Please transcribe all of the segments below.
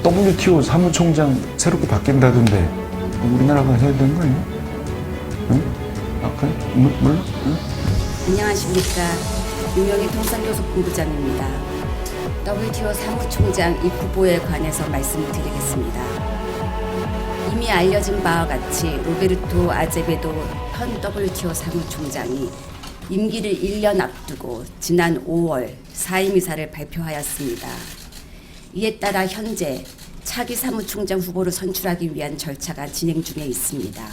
WTO 사무총장 새롭게 바뀐다던데 우리나라가 해야 되는 거 아니야? 응? 아, 그래? 몰라? 응? 안녕하십니까. 윤영희 통상교섭본부장입니다. WTO 사무총장 입후보에 관해서 말씀을 드리겠습니다. 이미 알려진 바와 같이 로베르토 아제베도 현 WTO 사무총장이 임기를 1년 앞두고 지난 5월 사임이사를 발표하였습니다. 이에 따라 현재 차기 사무총장 후보를 선출하기 위한 절차가 진행 중에 있습니다.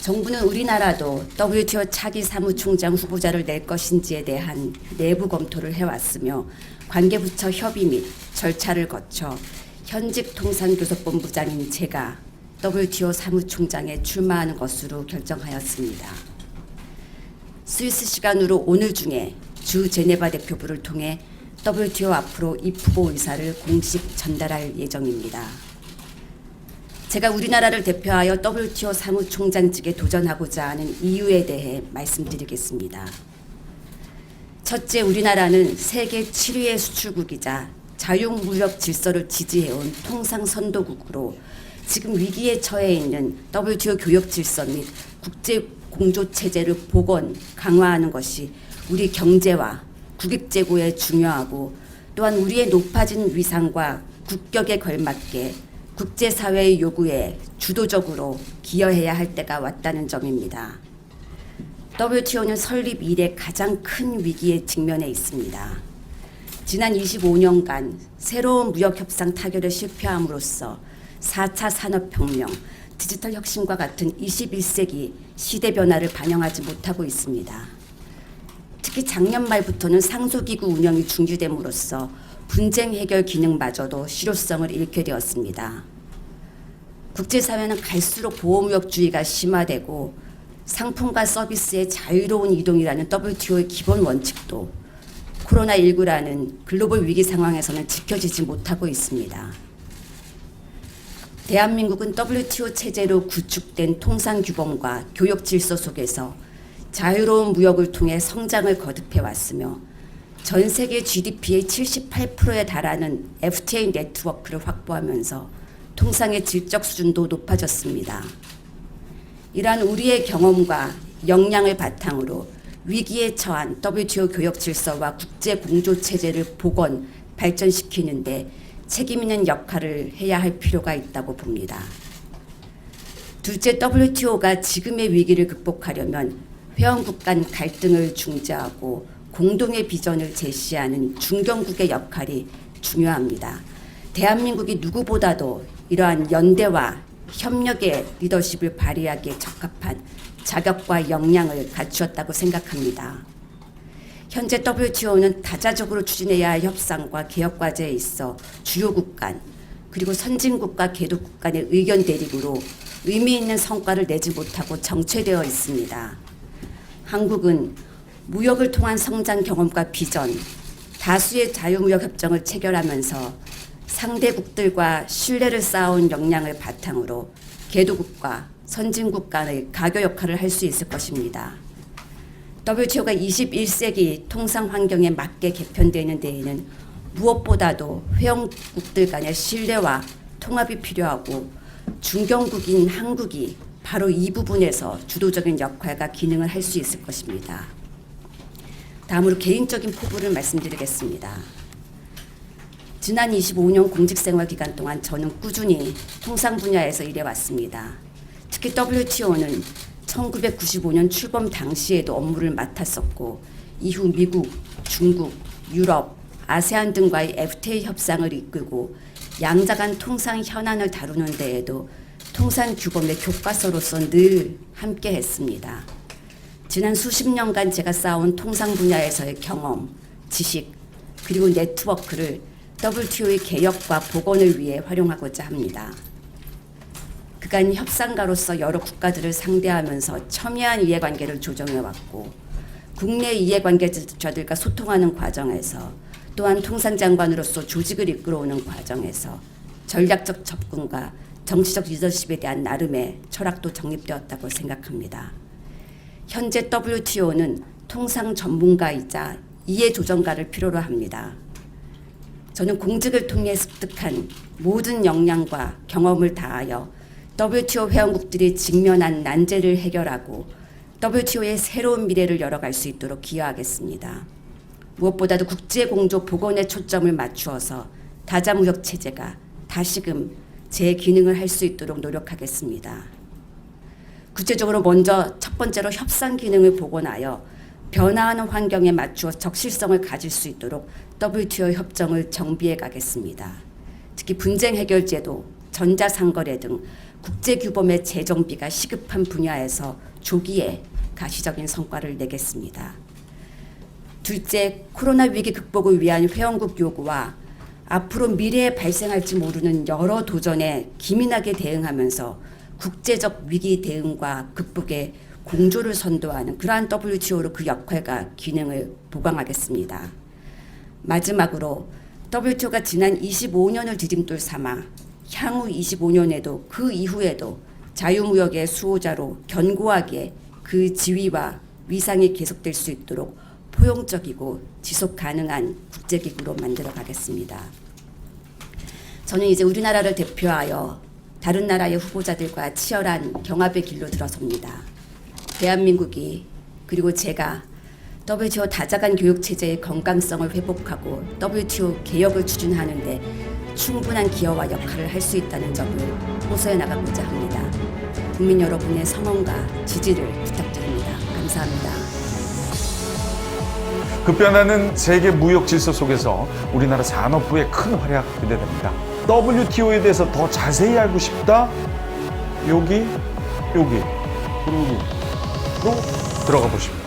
정부는 우리나라도 WTO 차기 사무총장 후보자를 낼 것인지에 대한 내부 검토를 해왔으며 관계부처 협의 및 절차를 거쳐 현직 통상교섭본부장인 제가 WTO 사무총장에 출마하는 것으로 결정하였습니다. 스위스 시간으로 오늘 중에 주 제네바 대표부를 통해 WTO 앞으로 입후보 의사를 공식 전달할 예정입니다. 제가 우리나라를 대표하여 WTO 사무총장직에 도전하고자 하는 이유에 대해 말씀드리겠습니다. 첫째, 우리나라는 세계 7위의 수출국이자 자유무역 질서를 지지해온 통상선도국으로 지금 위기에 처해 있는 WTO 교역 질서 및 국제 공조체제를 복원, 강화하는 것이 우리 경제와 국익제고에 중요하고 또한 우리의 높아진 위상과 국격에 걸맞게 국제사회의 요구에 주도적으로 기여해야 할 때가 왔다는 점입니다. WTO는 설립 이래 가장 큰 위기에 직면해 있습니다. 지난 25년간 새로운 무역협상 타결에 실패함으로써 4차 산업혁명, 디지털 혁신과 같은 21세기 시대 변화를 반영하지 못하고 있습니다. 특히 작년 말부터는 상소기구 운영이 중지됨으로써 분쟁 해결 기능마저도 실효성을 잃게 되었습니다. 국제사회는 갈수록 보호무역주의가 심화되고 상품과 서비스의 자유로운 이동이라는 WTO의 기본 원칙도 코로나19라는 글로벌 위기 상황에서는 지켜지지 못하고 있습니다. 대한민국은 WTO 체제로 구축된 통상규범과 교역 질서 속에서 자유로운 무역을 통해 성장을 거듭해왔으며 전 세계 GDP의 78%에 달하는 FTA 네트워크를 확보하면서 통상의 질적 수준도 높아졌습니다. 이러한 우리의 경험과 역량을 바탕으로 위기에 처한 WTO 교역 질서와 국제 공조 체제를 복원, 발전시키는 데 책임 있는 역할을 해야 할 필요가 있다고 봅니다. 둘째, WTO가 지금의 위기를 극복하려면 회원국 간 갈등을 중재하고 공동의 비전을 제시하는 중견국의 역할이 중요합니다. 대한민국이 누구보다도 이러한 연대와 협력의 리더십을 발휘하기에 적합한 자격과 역량을 갖추었다고 생각합니다. 현재 WTO는 다자적으로 추진해야 할 협상과 개혁 과제에 있어 주요국 간 그리고 선진국과 개도국 간의 의견 대립으로 의미 있는 성과를 내지 못하고 정체되어 있습니다. 한국은 무역을 통한 성장 경험과 비전, 다수의 자유무역 협정을 체결하면서 상대국들과 신뢰를 쌓아온 역량을 바탕으로 개도국과 선진국 간의 가교 역할을 할 수 있을 것입니다. WTO가 21세기 통상 환경에 맞게 개편되는 데에는 무엇보다도 회원국들 간의 신뢰와 통합이 필요하고 중견국인 한국이 바로 이 부분에서 주도적인 역할과 기능을 할 수 있을 것입니다. 다음으로 개인적인 포부를 말씀드리겠습니다. 지난 25년 공직생활 기간 동안 저는 꾸준히 통상 분야에서 일해왔습니다. 특히 WTO는 1995년 출범 당시에도 업무를 맡았었고 이후 미국, 중국, 유럽, 아세안 등과의 FTA 협상을 이끌고 양자 간 통상 현안을 다루는 데에도 통상 규범의 교과서로서 늘 함께했습니다. 지난 수십 년간 제가 쌓아온 통상 분야에서의 경험, 지식, 그리고 네트워크를 WTO의 개혁과 복원을 위해 활용하고자 합니다. 그간 협상가로서 여러 국가들을 상대하면서 첨예한 이해관계를 조정해왔고 국내 이해관계자들과 소통하는 과정에서 또한 통상장관으로서 조직을 이끌어오는 과정에서 전략적 접근과 정치적 리더십에 대한 나름의 철학도 정립되었다고 생각합니다. 현재 WTO는 통상 전문가이자 이해 조정가를 필요로 합니다. 저는 공직을 통해 습득한 모든 역량과 경험을 다하여 WTO 회원국들이 직면한 난제를 해결하고 WTO의 새로운 미래를 열어갈 수 있도록 기여하겠습니다. 무엇보다도 국제공조 복원에 초점을 맞추어서 다자무역 체제가 다시금 제 기능을 할 수 있도록 노력하겠습니다. 구체적으로 먼저 첫 번째로 협상 기능을 복원하여 변화하는 환경에 맞추어 적실성을 가질 수 있도록 WTO 협정을 정비해 가겠습니다. 특히 분쟁 해결제도, 전자상거래 등 국제규범의 재정비가 시급한 분야에서 조기에 가시적인 성과를 내겠습니다. 둘째, 코로나 위기 극복을 위한 회원국 요구와 앞으로 미래에 발생할지 모르는 여러 도전에 기민하게 대응하면서 국제적 위기 대응과 극복에 공조를 선도하는 그러한 WTO로 그 역할과 기능을 보강하겠습니다. 마지막으로 WTO가 지난 25년을 디딤돌 삼아 향후 25년에도 그 이후에도 자유무역의 수호자로 견고하게 그 지위와 위상이 계속될 수 있도록 포용적이고 지속 가능한 국제기구로 만들어 가겠습니다. 저는 이제 우리나라를 대표하여 다른 나라의 후보자들과 치열한 경합의 길로 들어섭니다. 대한민국이 그리고 제가 WTO 다자간 교육체제의 건강성을 회복하고 WTO 개혁을 추진하는 데 충분한 기여와 역할을 할 수 있다는 점을 호소해 나가고자 합니다. 국민 여러분의 성원과 지지를 부탁드립니다. 감사합니다. 급변하는 세계 무역 질서 속에서 우리나라 산업부의 큰 활약 기대됩니다. WTO에 대해서 더 자세히 알고 싶다? 여기, 그리고 여기로 들어가 보십시오.